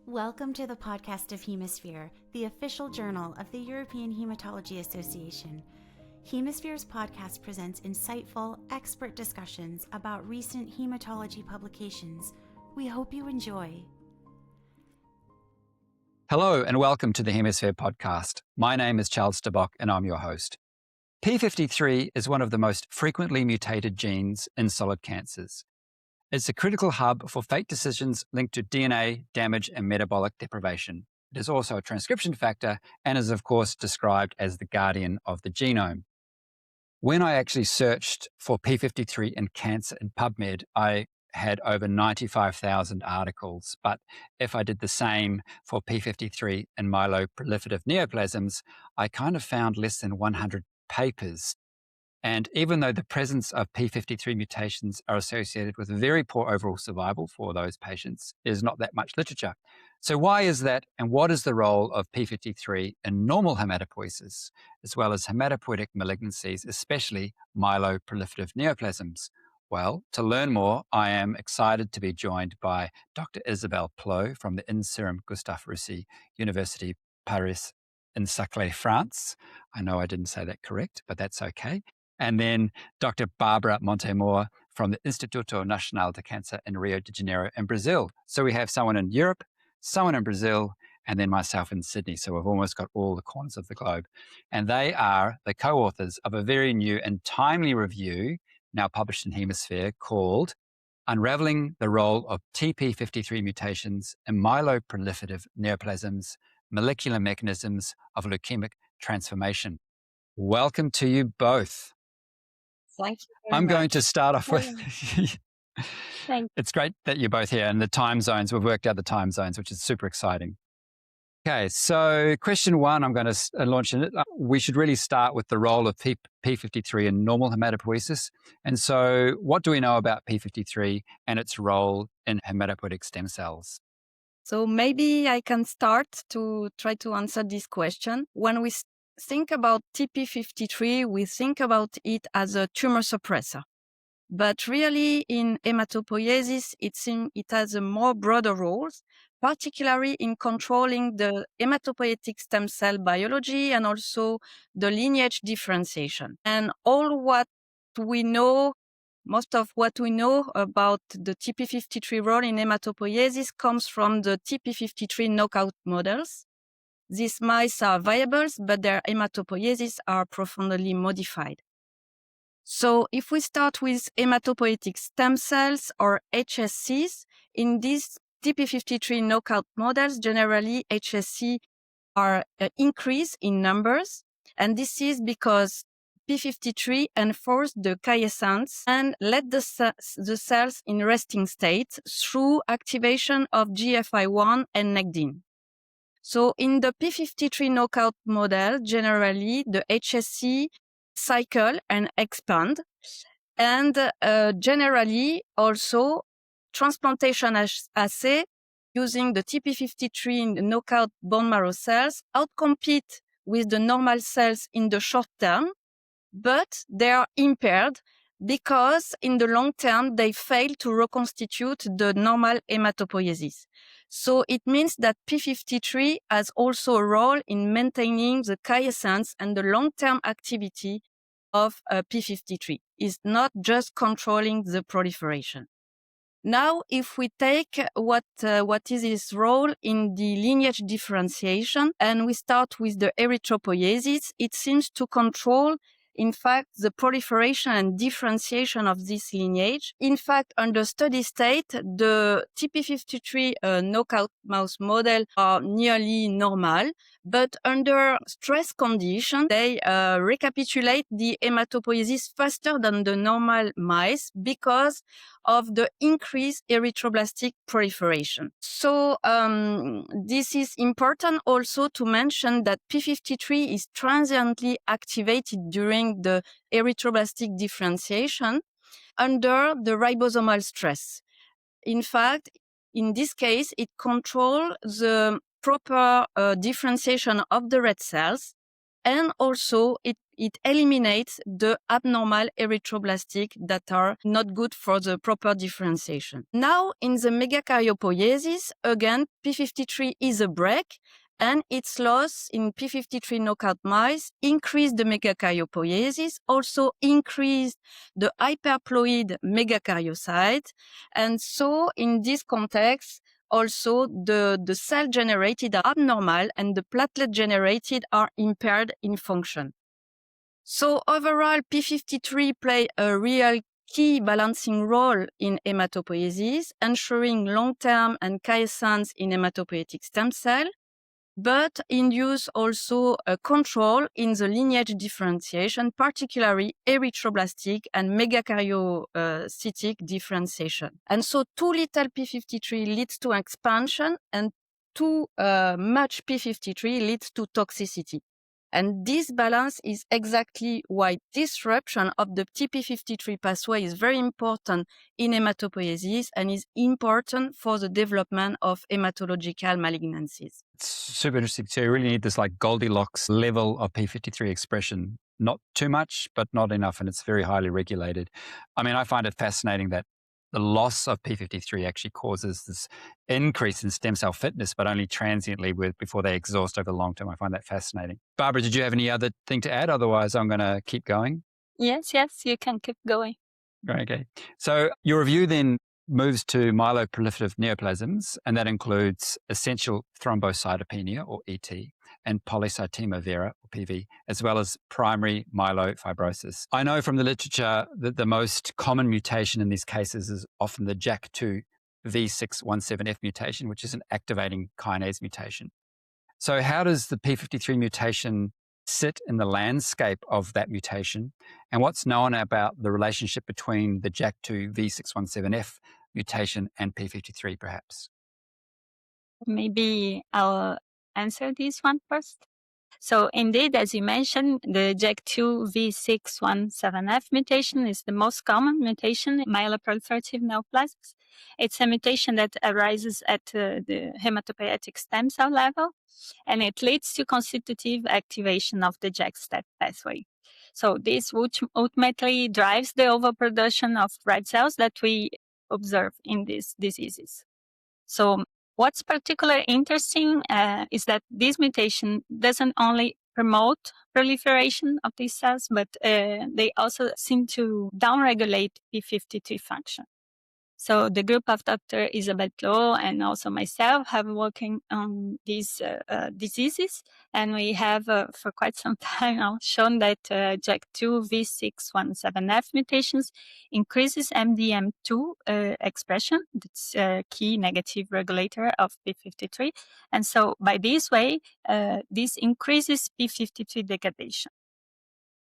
Welcome to the podcast of Hemisphere, the official journal of the European Hematology Association. Hemisphere's podcast presents insightful, expert discussions about recent hematology publications. We hope you enjoy. Hello and welcome to the Hemisphere podcast. My name is Charles de Bock and I'm your host. p53 is one of the most frequently mutated genes in solid cancers. It's a critical hub for fate decisions linked to DNA damage and metabolic deprivation. It is also a transcription factor and is of course described as the guardian of the genome. When I actually searched for p53 in cancer in PubMed, I had over 95,000 articles. But if I did the same for p53 and myeloproliferative neoplasms, I kind of found less than 100 papers. And even though the presence of p53 mutations are associated with very poor overall survival for those patients, there's not that much literature. So why is that? And what is the role of p53 in normal hematopoiesis, as well as hematopoietic malignancies, especially myeloproliferative neoplasms? Well, to learn more, I am excited to be joined by Dr. Isabelle Plo from the INSERM Gustave Roussy University Paris in Saclay, France. I know I didn't say that correct, but that's okay. And then Dr. Barbara Monte-Mór from the Instituto Nacional de Câncer in Rio de Janeiro in Brazil. So we have someone in Europe, someone in Brazil, and then myself in Sydney. So we've almost got all the corners of the globe. And they are the co-authors of a very new and timely review, now published in Hemisphere, called Unraveling the Role of TP53 Mutations in Myeloproliferative Neoplasms, Molecular Mechanisms of Leukemic Transformation. Welcome to you both. Thank you very I'm much. going to start off with, Thank it's great that you're both here and the time zones, we've worked out the time zones, which is super exciting. Okay, so question one, I'm going to launch in it. We should really start with the role of p53 in normal hematopoiesis. And so what do we know about p53 and its role in hematopoietic stem cells? So maybe I can start to try to answer this question. When we think about TP53, we think about it as a tumor suppressor. But really in hematopoiesis, it has a more broader roles, particularly in controlling the hematopoietic stem cell biology and also the lineage differentiation. And most of what we know about the TP53 role in hematopoiesis comes from the TP53 knockout models. These mice are viables, but their hematopoiesis are profoundly modified. So if we start with hematopoietic stem cells or HSCs, in these TP53 knockout models, generally HSC are increased in numbers. And this is because p53 enforced the quiescence and let the cells in resting state through activation of GFI1 and Nectin. So in the p53 knockout model, generally the HSC cycle and expand, and generally also transplantation assay using the TP53 knockout bone marrow cells outcompete with the normal cells in the short term, but they are impaired because in the long term they fail to reconstitute the normal hematopoiesis. So it means that p53 has also a role in maintaining the quiescence and the long-term activity of p53. It's not just controlling the proliferation. Now, if we take what is its role in the lineage differentiation, and we start with the erythropoiesis, it seems to control, in fact, the proliferation and differentiation of this lineage. In fact, under steady state, the TP53 knockout mouse model are nearly normal, but under stress condition, they recapitulate the hematopoiesis faster than the normal mice because of the increased erythroblastic proliferation. So this is important also to mention that p53 is transiently activated during the erythroblastic differentiation under the ribosomal stress. In fact, in this case, it controls the proper differentiation of the red cells, and also it it eliminates the abnormal erythroblastic that are not good for the proper differentiation. Now, in the megakaryopoiesis, again, p53 is a brake, and its loss in p53 knockout mice increased the megakaryopoiesis, also increased the hyperploid megakaryocyte. And so in this context, also the cell generated are abnormal and the platelet generated are impaired in function. So overall, p53 play a real key balancing role in hematopoiesis, ensuring long-term and quiescence in hematopoietic stem cell, but induce also a control in the lineage differentiation, particularly erythroblastic and megakaryocytic differentiation. And so too little p53 leads to expansion, and too much p53 leads to toxicity. And this balance is exactly why disruption of the TP53 pathway is very important in hematopoiesis and is important for the development of hematological malignancies. It's super interesting. So you really need this like Goldilocks level of p53 expression. Not too much, but not enough. And it's very highly regulated. I mean, I find it fascinating that the loss of p53 actually causes this increase in stem cell fitness, but only transiently before they exhaust over the long term. I find that fascinating. Barbara, did you have any other thing to add? Otherwise, I'm going to keep going. Yes, you can keep going. Okay. So your review then moves to myeloproliferative neoplasms, and that includes essential thrombocytopenia, or ET, and polycythemia vera, or PV, as well as primary myelofibrosis. I know from the literature that the most common mutation in these cases is often the JAK2 V617F mutation, which is an activating kinase mutation. So how does the p53 mutation sit in the landscape of that mutation? And what's known about the relationship between the JAK2 V617F mutation and p53, perhaps? Maybe I'll answer this one first. So indeed, as you mentioned, the JAK2 V617F mutation is the most common mutation in myeloproliferative neoplasms. It's a mutation that arises at the hematopoietic stem cell level, and it leads to constitutive activation of the JAK-STAT pathway. So this ultimately drives the overproduction of red cells that we observe in these diseases. So what's particularly interesting is that this mutation doesn't only promote proliferation of these cells, but they also seem to downregulate p53 function. So the group of Dr. Isabelle Plo and also myself have working on these diseases, and we have for quite some time now shown that JAK2 V617F mutations increases MDM2 expression. That's a key negative regulator of p53, and so by this way, this increases p53 degradation.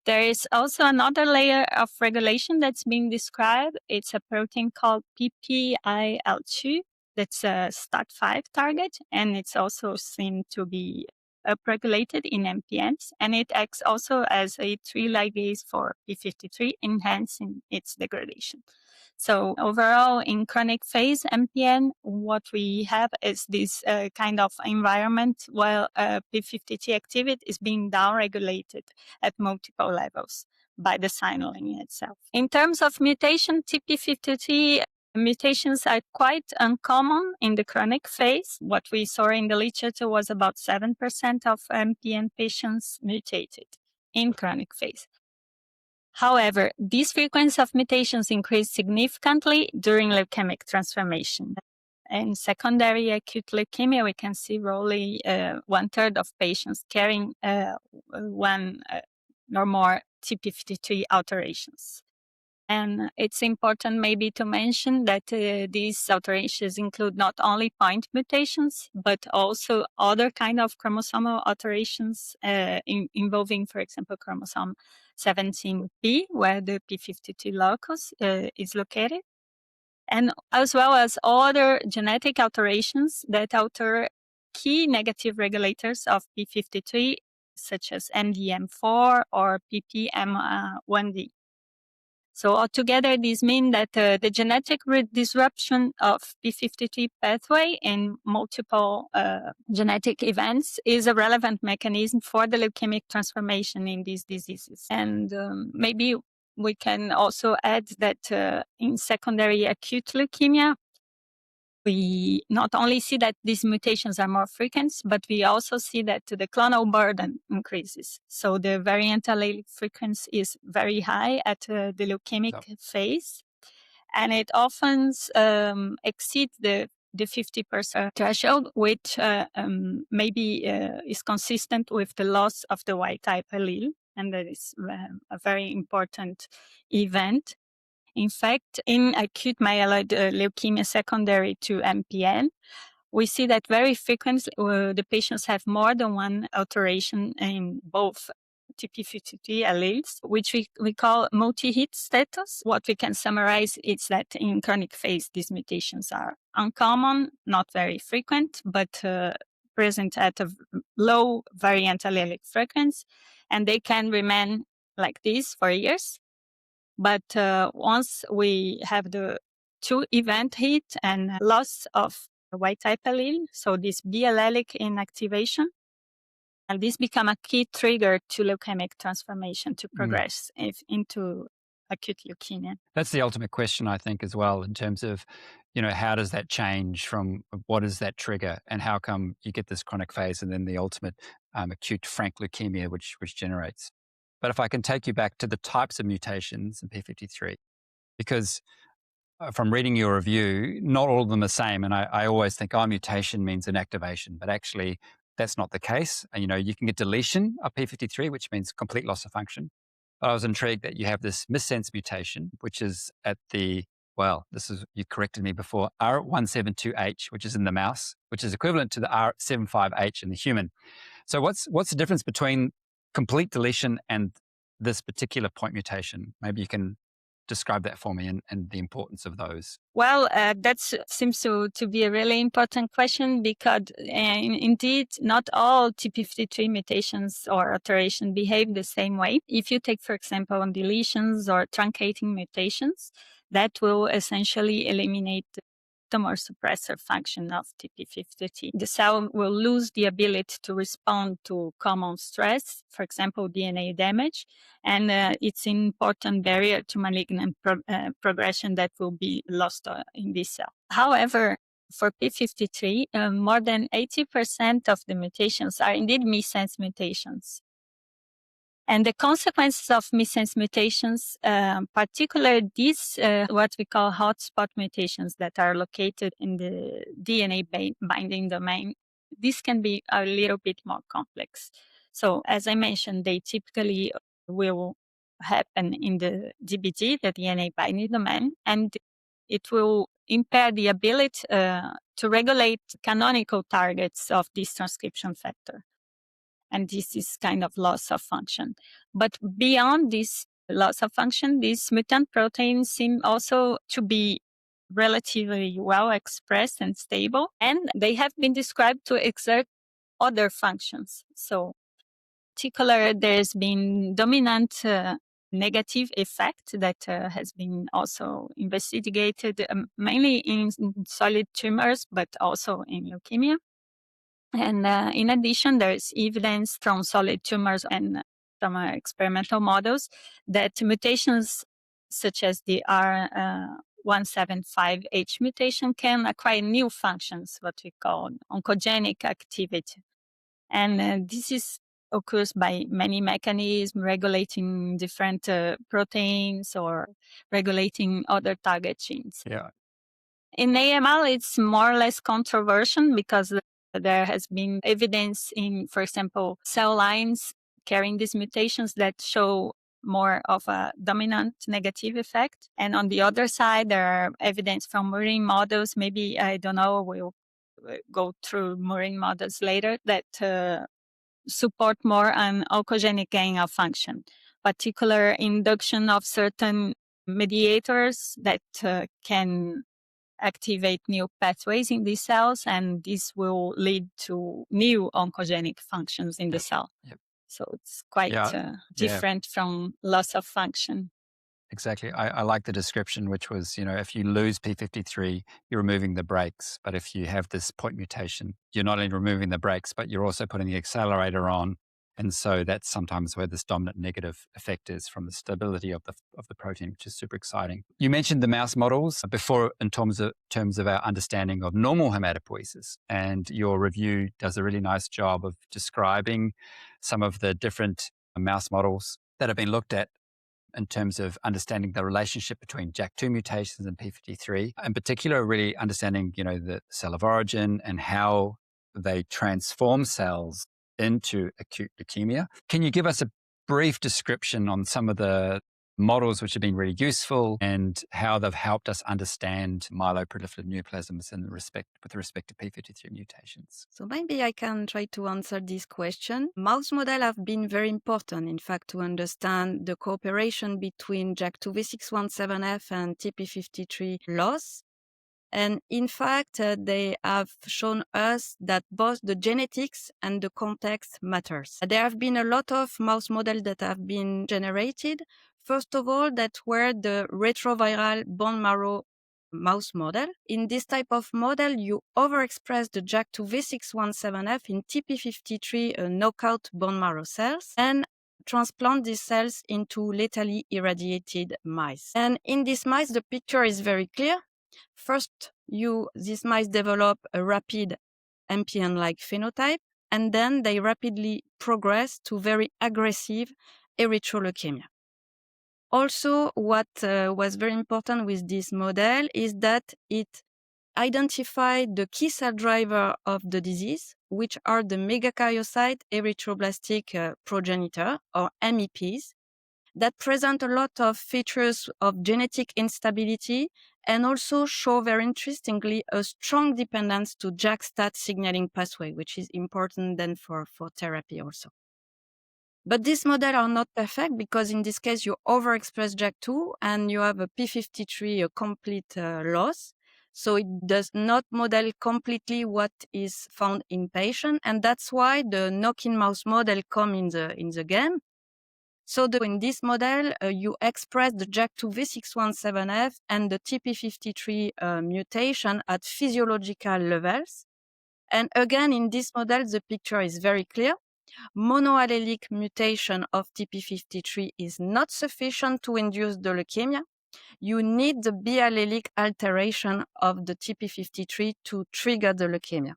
There is also another layer of regulation that's being described. It's a protein called PPIL2 that's a STAT5 target, and it's also seen to be upregulated in MPNs, and it acts also as a 3 ligase for p53, enhancing its degradation. So overall, in chronic phase MPN, what we have is this kind of environment while p53 activity is being downregulated at multiple levels by the signaling itself. In terms of mutation, TP53 mutations are quite uncommon in the chronic phase. What we saw in the literature was about 7% of MPN patients mutated in chronic phase. However, this frequency of mutations increased significantly during leukemic transformation. In secondary acute leukemia, we can see roughly 1/3 of patients carrying one or more TP53 alterations. And it's important maybe to mention that these alterations include not only point mutations, but also other kind of chromosomal alterations involving, for example, chromosome 17p, where the p53 locus is located, and as well as other genetic alterations that alter key negative regulators of p53, such as MDM4 or PPM1D. So altogether, this means that the genetic disruption of p53 pathway in multiple genetic events is a relevant mechanism for the leukemic transformation in these diseases. And maybe we can also add that in secondary acute leukemia, we not only see that these mutations are more frequent, but we also see that the clonal burden increases. So the variant allelic frequency is very high at the leukemic phase, and it often exceeds the 50% threshold, which maybe is consistent with the loss of the Y-type allele, and that is a very important event. In fact, in acute myeloid leukemia secondary to MPN, we see that very frequently the patients have more than one alteration in both TP53 alleles, which we call multi-hit status. What we can summarize is that in chronic phase, these mutations are uncommon, not very frequent, but present at a low variant allelic frequency, and they can remain like this for years. But once we have the two event hit and loss of the Y-type allele, so this B allelic inactivation, and this become a key trigger to leukemic transformation to progress into acute leukemia. That's the ultimate question, I think, as well, in terms of, how does that change from what is that trigger and how come you get this chronic phase and then the ultimate acute frank leukemia, which generates. But if I can take you back to the types of mutations in p53, because from reading your review, not all of them are the same. And I always think, mutation means inactivation, but actually that's not the case. And, you can get deletion of p53, which means complete loss of function. But I was intrigued that you have this missense mutation, which is at the, you corrected me before, R172H, which is in the mouse, which is equivalent to the R75H in the human. So what's the difference between complete deletion and this particular point mutation? Maybe you can describe that for me and the importance of those. Well, that seems to be a really important question because indeed not all TP53 mutations or alteration behave the same way. If you take, for example, deletions or truncating mutations, that will essentially eliminate the tumor suppressor function of TP53. The cell will lose the ability to respond to common stress, for example, DNA damage, and it's an important barrier to malignant progression that will be lost in this cell. However, for p53, more than 80% of the mutations are indeed missense mutations. And the consequences of missense mutations, particularly these, what we call hotspot mutations that are located in the DNA binding domain, this can be a little bit more complex. So as I mentioned, they typically will happen in the DBD, the DNA binding domain, and it will impair the ability to regulate canonical targets of this transcription factor. And this is kind of loss of function. But beyond this loss of function, these mutant proteins seem also to be relatively well expressed and stable, and they have been described to exert other functions. So, in particular, there's been dominant negative effect that has been also investigated mainly in solid tumors, but also in leukemia. And in addition, there is evidence from solid tumors and from experimental models that mutations such as the R175H mutation can acquire new functions, what we call oncogenic activity. And this occurs by many mechanisms, regulating different proteins or regulating other target genes. Yeah. In AML, it's more or less controversial because there has been evidence in, for example, cell lines carrying these mutations that show more of a dominant negative effect. And on the other side, there are evidence from murine models. Maybe, I don't know, we'll go through murine models later that support more an oncogenic gain of function, particular induction of certain mediators that can activate new pathways in these cells, and this will lead to new oncogenic functions in the cell. Yep. So it's quite different from loss of function. Exactly. I like the description, which was, if you lose p53, you're removing the brakes. But if you have this point mutation, you're not only removing the brakes, but you're also putting the accelerator on. And so that's sometimes where this dominant negative effect is from the stability of the protein, which is super exciting. You mentioned the mouse models before in terms of our understanding of normal hematopoiesis. And your review does a really nice job of describing some of the different mouse models that have been looked at in terms of understanding the relationship between JAK2 mutations and p53, in particular, really understanding, the cell of origin and how they transform cells into acute leukemia. Can you give us a brief description on some of the models which have been really useful and how they've helped us understand myeloproliferative neoplasms with respect to p53 mutations? So maybe I can try to answer this question. Mouse models have been very important, in fact, to understand the cooperation between JAK2 V617F and TP53 loss. And in fact, they have shown us that both the genetics and the context matters. There have been a lot of mouse models that have been generated. First of all, that were the retroviral bone marrow mouse model. In this type of model, you overexpress the JAK2 V617F in TP53 knockout bone marrow cells and transplant these cells into lethally irradiated mice. And in these mice, the picture is very clear. First, these mice develop a rapid MPN-like phenotype, and then they rapidly progress to very aggressive erythroleukemia. Also, what was very important with this model is that it identified the key cell driver of the disease, which are the megakaryocyte erythroblastic progenitor, or MEPs, that present a lot of features of genetic instability and also show, very interestingly, a strong dependence to JAK-STAT signaling pathway, which is important then for therapy also. But these models are not perfect because in this case, you overexpress JAK2 and you have a p53 a complete loss. So it does not model completely what is found in patient. And that's why the knock-in mouse model come in the game. So in this model, you express the JAK2 V617F and the TP53 mutation at physiological levels. And again, in this model, the picture is very clear. Monoallelic mutation of TP53 is not sufficient to induce the leukemia. You need the biallelic alteration of the TP53 to trigger the leukemia.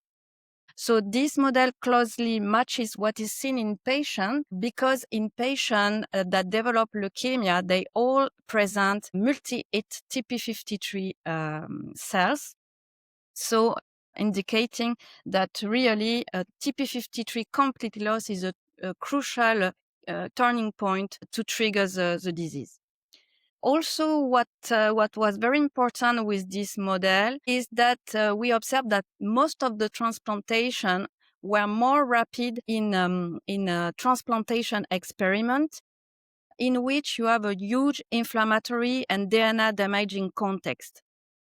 So this model closely matches what is seen in patients because in patients that develop leukemia, they all present multi-hit TP53 cells. So indicating that really TP53 complete loss is a crucial turning point to trigger the disease. Also, what was very important with this model is that we observed that most of the transplantation were more rapid in a transplantation experiment in which you have a huge inflammatory and DNA damaging context.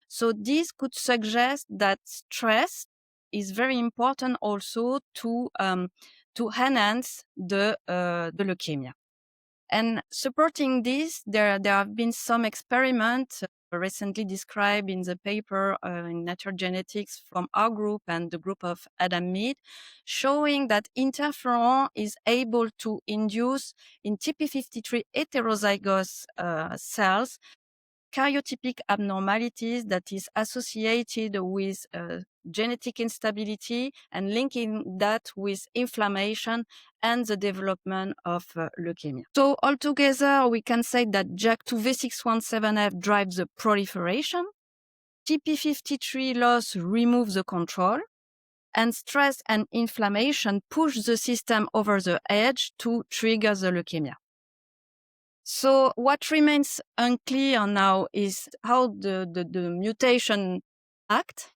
So this could suggest that stress is very important also to enhance the leukemia. And supporting this, there have been some experiments recently described in the paper in Nature Genetics from our group and the group of Adam Mead, showing that interferon is able to induce in TP53 heterozygous cells karyotypic abnormalities that is associated with genetic instability and linking that with inflammation and the development of leukemia. So altogether, we can say that JAK2 V617F drives the proliferation, TP53 loss removes the control, and stress and inflammation push the system over the edge to trigger the leukemia. So what remains unclear now is how the mutation act.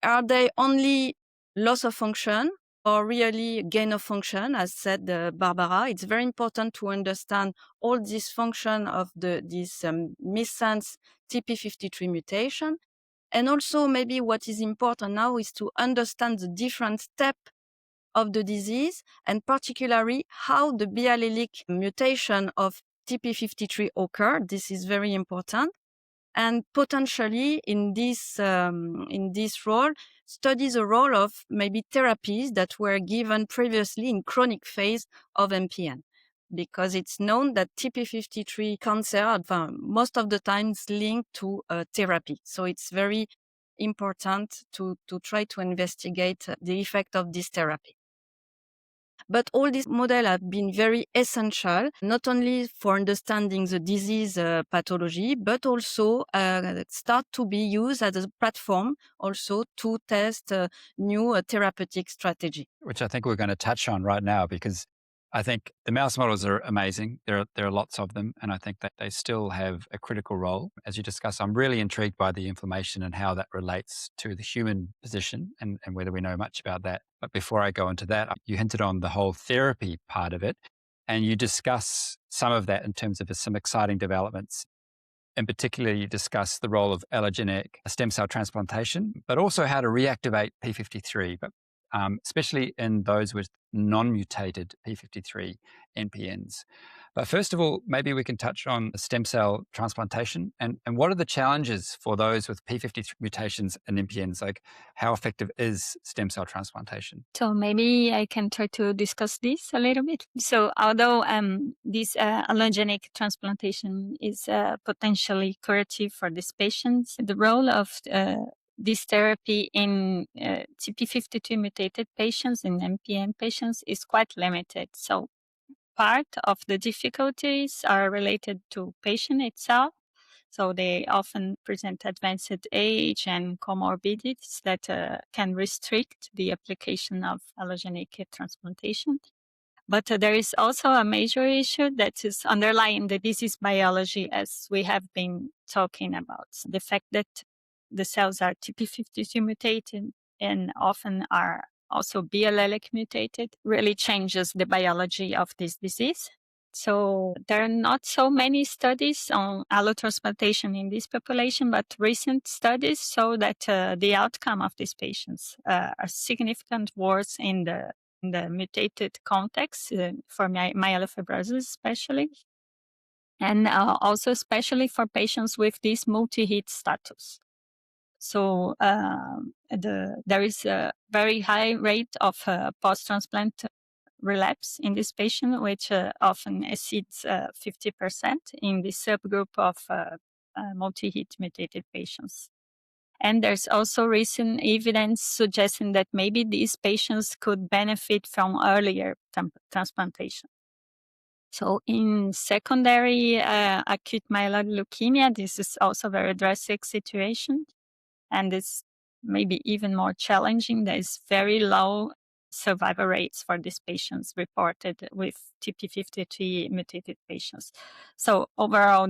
Are they only loss of function or really gain of function, as said Barbara? It's very important to understand all this function of this missense TP53 mutation. And also maybe what is important now is to understand the different steps of the disease and particularly how the biallelic mutation of TP53 occur. This is very important. And potentially in this role, study the role of maybe therapies that were given previously in chronic phase of MPN. Because it's known that TP53 cancer most of the times linked to therapy. So it's very important to try to investigate the effect of this therapy. But all these models have been very essential, not only for understanding the disease pathology, but also start to be used as a platform also to test new therapeutic strategy. Which I think we're going to touch on right now, because I think the mouse models are amazing. There are lots of them, and I think that they still have a critical role. As you discuss, I'm really intrigued by the inflammation and how that relates to the human position and whether we know much about that. But before I go into that, you hinted on the whole therapy part of it, and you discuss some of that in terms of some exciting developments. In particular, you discuss the role of allogeneic stem cell transplantation, but also how to reactivate p53, but especially in those with non-mutated p53 MPNs. But first of all, maybe we can touch on stem cell transplantation and what are the challenges for those with p53 mutations and MPNs? Like, how effective is stem cell transplantation? So maybe I can try to discuss this a little bit. So although this allogenic transplantation is potentially curative for these patients, the role of this therapy in TP53 mutated patients, in MPN patients, is quite limited. So part of the difficulties are related to patient itself. So they often present advanced age and comorbidities that can restrict the application of allogenic transplantation. But there is also a major issue that is underlying the disease biology, as we have been talking about. The fact that the cells are TP53 mutated and often are also B-allelic mutated really changes the biology of this disease. So there are not so many studies on allotransplantation in this population, but recent studies show that the outcome of these patients are significant worse in the mutated context for myelofibrosis especially, and also especially for patients with this multi-hit status. So there is a very high rate of post-transplant relapse in this patient, which often exceeds 50% in the subgroup of multi-hit mutated patients. And there's also recent evidence suggesting that maybe these patients could benefit from earlier transplantation. So in secondary acute myeloid leukemia, this is also a very drastic situation. And it's maybe even more challenging. There's very low survival rates for these patients reported with TP53 mutated patients. So overall,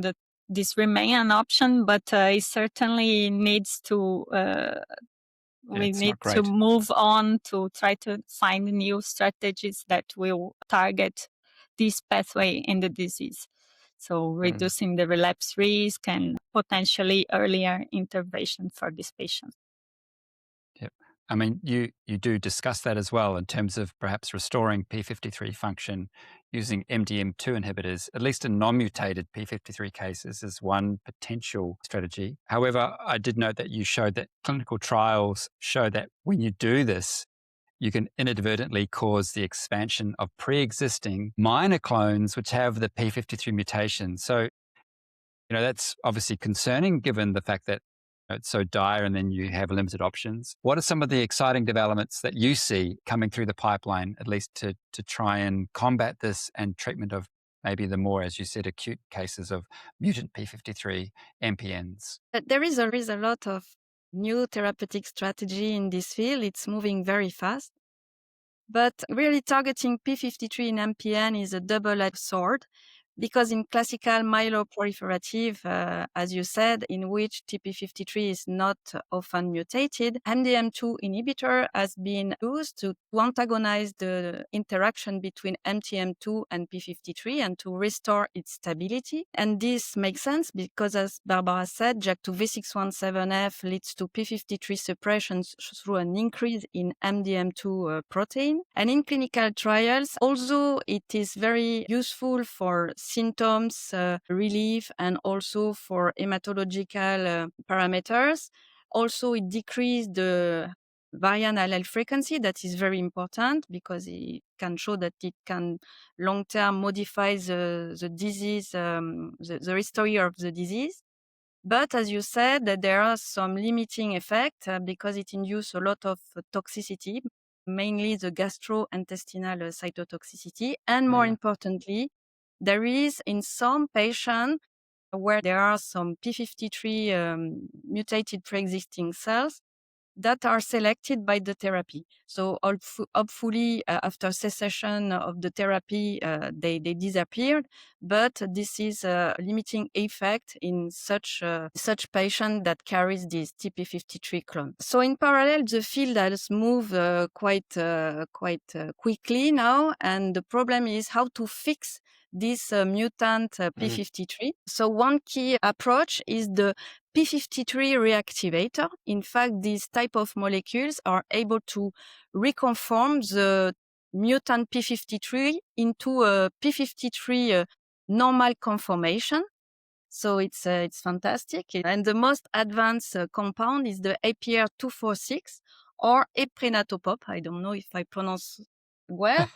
this remains an option, but it certainly needs to we need to move on to try to find new strategies that will target this pathway in the disease. So reducing the relapse risk and potentially earlier intervention for these patients. Yep. I mean, you do discuss that as well in terms of perhaps restoring p53 function using MDM2 inhibitors, at least in non-mutated p53 cases, is one potential strategy. However, I did note that you showed that clinical trials show that when you do this, you can inadvertently cause the expansion of pre-existing minor clones which have the p53 mutation. So, that's obviously concerning given the fact that it's so dire and then you have limited options. What are some of the exciting developments that you see coming through the pipeline, at least to try and combat this and treatment of maybe the more, as you said, acute cases of mutant p53 MPNs? There is a lot of new therapeutic strategy in this field. It's moving very fast. But really targeting p53 in MPN is a double-edged sword, because in classical myeloproliferative, as you said, in which TP53 is not often mutated, MDM2 inhibitor has been used to antagonize the interaction between MTM2 and p53 and to restore its stability. And this makes sense because, as Barbara said, JAK2 V617F leads to p53 suppression through an increase in MDM2 protein. And in clinical trials, although it is very useful for symptoms relief and also for hematological parameters. Also, it decreased the variant allele frequency. That is very important because it can show that it can long-term modify the disease, the history of the disease. But as you said, that there are some limiting effects because it induces a lot of toxicity, mainly the gastrointestinal cytotoxicity. And more importantly, there is in some patients where there are some p53 mutated pre-existing cells that are selected by the therapy. So hopefully after cessation of the therapy, they disappeared, but this is a limiting effect in such patient that carries this TP53 clone. So in parallel, the field has moved quite quickly now, and the problem is how to fix this mutant p53. So one key approach is the p53 reactivator. In fact, these type of molecules are able to reconform the mutant p53 into a p53 normal conformation. So it's fantastic. And the most advanced compound is the APR246 or eprenatopop. I don't know if I pronounce well.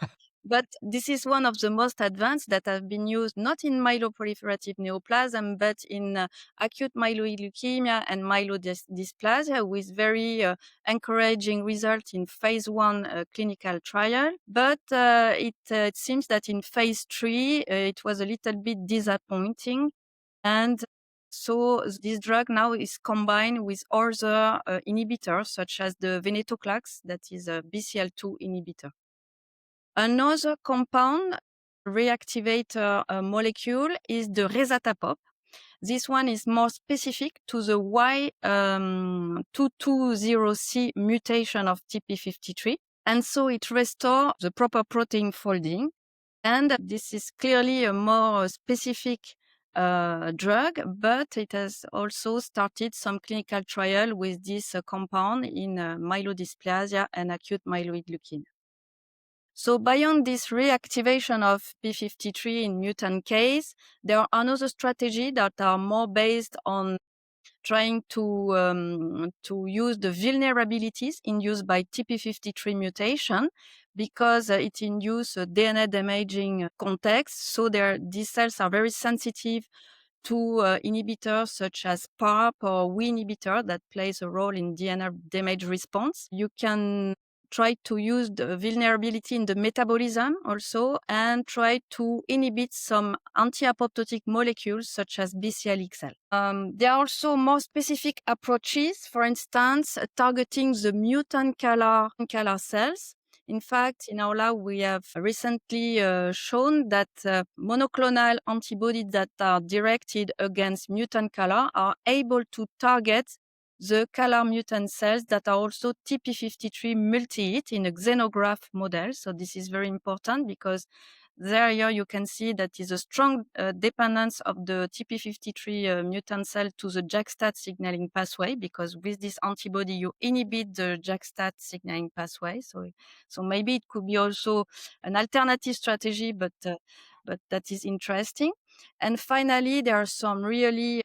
But this is one of the most advanced that have been used not in myeloproliferative neoplasm, but in acute myeloid leukemia and myelodysplasia with very encouraging results in phase 1 clinical trial. But it seems that in phase 3, it was a little bit disappointing. And so this drug now is combined with other inhibitors, such as the venetoclax, that is a BCL2 inhibitor. Another compound reactivator molecule is the resatapop. This one is more specific to the Y220C mutation of TP53. And so it restores the proper protein folding. And this is clearly a more specific drug, but it has also started some clinical trial with this compound in myelodysplasia and acute myeloid leukemia. So beyond this reactivation of p53 in mutant case, there are another strategy that are more based on trying to use the vulnerabilities induced by TP53 mutation because it induces DNA damaging context. So these cells are very sensitive to inhibitors such as PARP or WEE inhibitor that plays a role in DNA damage response. You can try to use the vulnerability in the metabolism also and try to inhibit some anti-apoptotic molecules such as BCL-XL. There are also more specific approaches, for instance, targeting the mutant CALR cells. In fact, in our lab, we have recently shown that monoclonal antibodies that are directed against mutant CALR are able to target the CALR mutant cells that are also TP53 multi-hit in a xenograft model. So this is very important because there you can see that is a strong dependence of the TP53 mutant cell to the JAK-STAT signaling pathway, because with this antibody you inhibit the JAK-STAT signaling pathway. So maybe it could be also an alternative strategy, but that is interesting. And finally, there are some really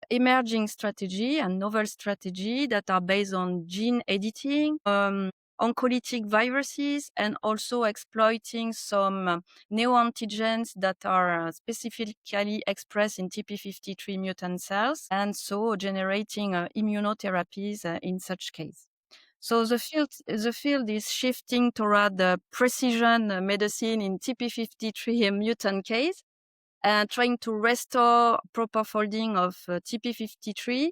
emerging strategy and novel strategy that are based on gene editing, oncolytic viruses, and also exploiting some neoantigens that are specifically expressed in TP53 mutant cells, and so generating immunotherapies in such case. So the field is shifting toward the precision medicine in TP53 mutant case, and trying to restore proper folding of TP53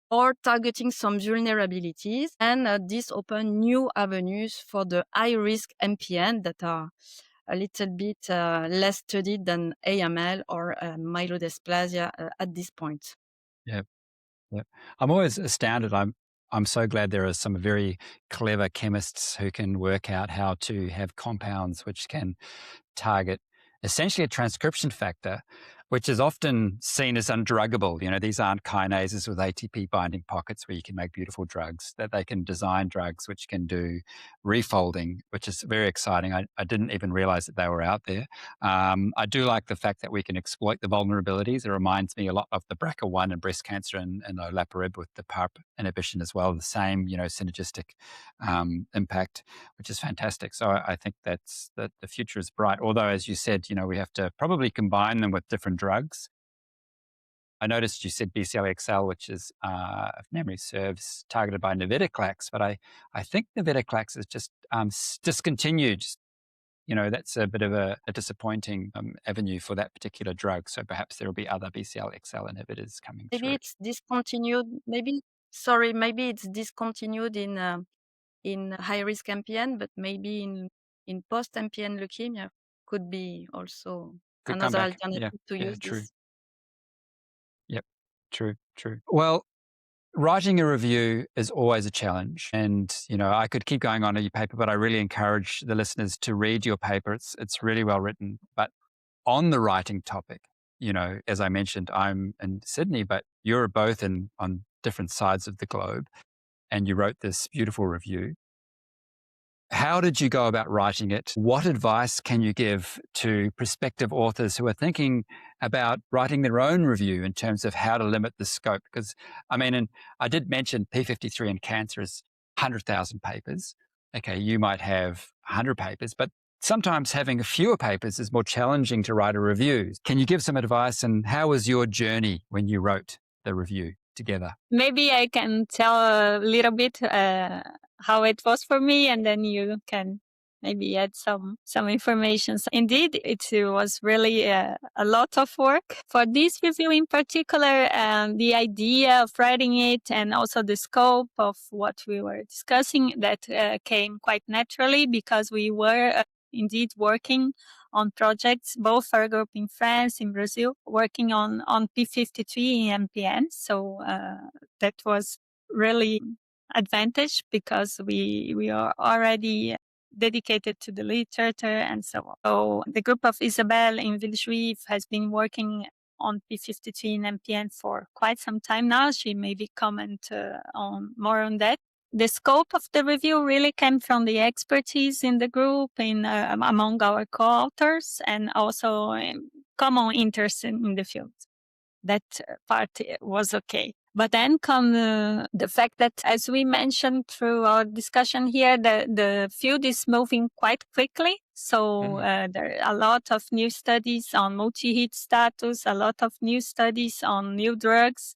or targeting some vulnerabilities. And this open new avenues for the high-risk MPN that are a little bit less studied than AML or myelodysplasia at this point. Yeah. I'm always astounded. I'm so glad there are some very clever chemists who can work out how to have compounds which can target essentially a transcription factor which is often seen as undruggable. These aren't kinases with ATP binding pockets where you can make beautiful drugs, that they can design drugs which can do refolding, which is very exciting. I didn't even realize that they were out there. I do like the fact that we can exploit the vulnerabilities. It reminds me a lot of the BRCA1 and breast cancer and olaparib with the PARP inhibition as well, the same, synergistic impact, which is fantastic. So I think that the future is bright. Although, as you said, we have to probably combine them with different drugs. I noticed you said BCL-XL, which is, if memory serves, targeted by navitoclax, but I think navitoclax is just discontinued. That's a bit of a disappointing avenue for that particular drug. So perhaps there will be other BCL-XL inhibitors coming through. Maybe it's discontinued. Maybe it's discontinued in high-risk MPN, but maybe in post-MPN leukemia could be also another alternative to use true. this. Yep, true. Well, writing a review is always a challenge. And, I could keep going on in your paper, but I really encourage the listeners to read your paper. It's really well written. But on the writing topic, as I mentioned, I'm in Sydney, but you're both on different sides of the globe, and you wrote this beautiful review. How did you go about writing it? What advice can you give to prospective authors who are thinking about writing their own review in terms of how to limit the scope? Because, and I did mention p53 in cancer is 100,000 papers. Okay, you might have 100 papers, but sometimes having fewer papers is more challenging to write a review. Can you give some advice, and how was your journey when you wrote the review together? Maybe I can tell a little bit how it was for me, and then you can maybe add some information. So indeed, it was really a lot of work. For this review in particular, the idea of writing it and also the scope of what we were discussing, that came quite naturally because we were indeed working on projects, both our group in France, in Brazil, working on p53 MPNs. So that was really advantage because we are already dedicated to the literature and so on. So the group of Isabelle in Villejuif has been working on p53 and MPN for quite some time now. She maybe comment on more on that. The scope of the review really came from the expertise in the group, among our co-authors, and also common interest in the field. That part was okay. But then come the fact that, as we mentioned through our discussion here, the field is moving quite quickly. So there are a lot of new studies on multi-hit status, a lot of new studies on new drugs.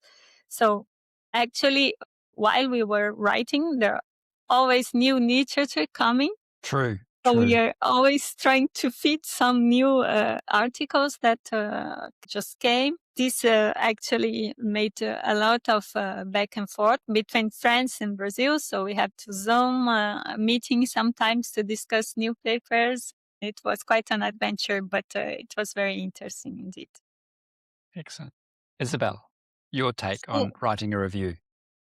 So actually, while we were writing, there are always new literature coming. True. So we are always trying to fit some new articles that just came. This actually made a lot of back and forth between France and Brazil. So we have to Zoom meetings sometimes to discuss new papers. It was quite an adventure, but it was very interesting indeed. Excellent. Isabelle, your take on writing a review?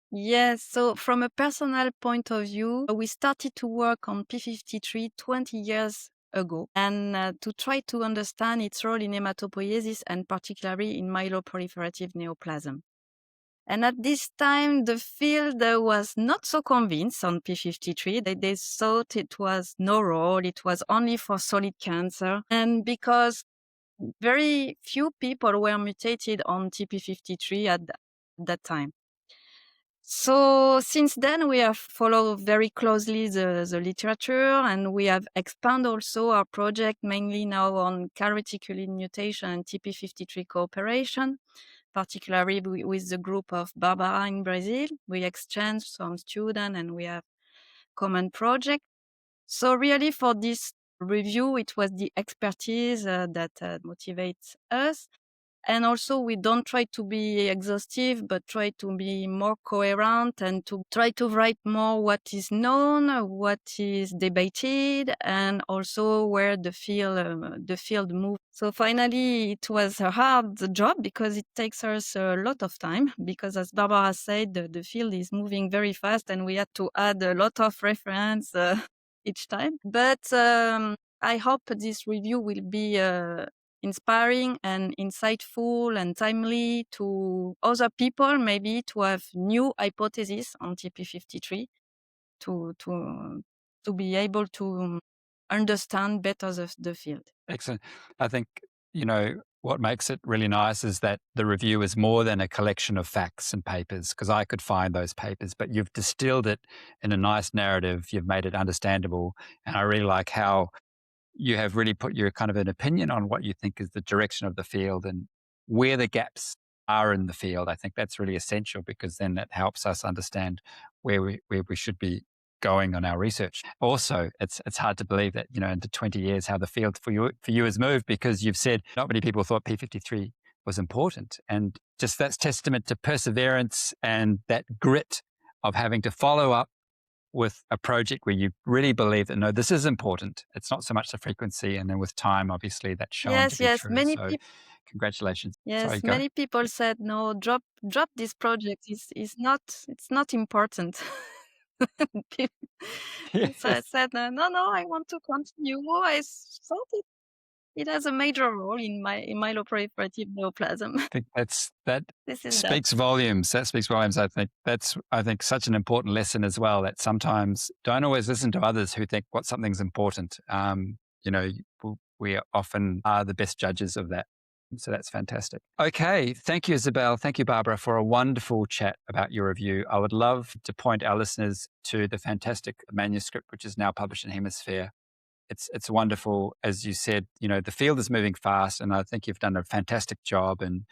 Yes, so from a personal point of view, we started to work on p53 20 years ago, and to try to understand its role in hematopoiesis and particularly in myeloproliferative neoplasm. And at this time, the field was not so convinced on p53. They thought it was no role, it was only for solid cancer. And because very few people were mutated on TP53 at that time. So since then, we have followed very closely the literature, and we have expanded also our project mainly now on calreticulin mutation and TP53 cooperation, particularly with the group of Barbara in Brazil. We exchanged some students and we have common project. So really for this review, it was the expertise that motivates us. And also, we don't try to be exhaustive, but try to be more coherent and to try to write more what is known, what is debated, and also where the field moves. So finally, it was a hard job because it takes us a lot of time. Because as Barbara said, the field is moving very fast, and we had to add a lot of reference each time. But I hope this review will be inspiring and insightful and timely to other people, maybe to have new hypotheses on TP53 to be able to understand better the field. Excellent. I think, what makes it really nice is that the review is more than a collection of facts and papers, because I could find those papers, but you've distilled it in a nice narrative. You've made it understandable. And I really like how you have really put your kind of an opinion on what you think is the direction of the field and where the gaps are in the field. I think that's really essential, because then it helps us understand where we should be going on our research. Also, it's hard to believe that, into 20 years, how the field for you has moved, because you've said not many people thought P53 was important. And just that's testament to perseverance and that grit of having to follow up with a project where you really believe that, no, this is important. It's not so much the frequency. And then with time, obviously, that's shown to be true. Many so congratulations. Yes, Sorry, many people said, no, drop this project. It's not important. So I said, no, I want to continue. I thought it has a major role in myeloproliferative neoplasm. I think that This is speaks volumes. That speaks volumes. I think that's such an important lesson as well, that sometimes don't always listen to others who think what something's important. We often are the best judges of that. So that's fantastic. Okay. Thank you, Isabelle. Thank you, Barbara, for a wonderful chat about your review. I would love to point our listeners to the fantastic manuscript, which is now published in Hemisphere. It's wonderful. As you said, the field is moving fast, and I think you've done a fantastic job in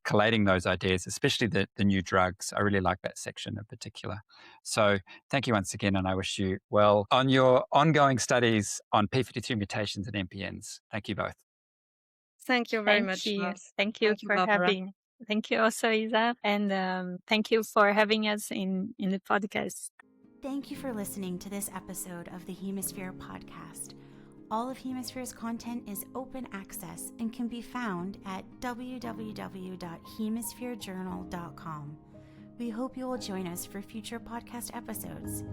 collating those ideas, especially the new drugs. I really like that section in particular. So thank you once again, and I wish you well on your ongoing studies on P53 mutations and MPNs. Thank you both. Thank you very much. Thank you for Barbara. having. Thank you also, Isa, and thank you for having us in the podcast. Thank you for listening to this episode of the Hemisphere podcast. All of Hemisphere's content is open access and can be found at www.hemispherejournal.com. We hope you will join us for future podcast episodes.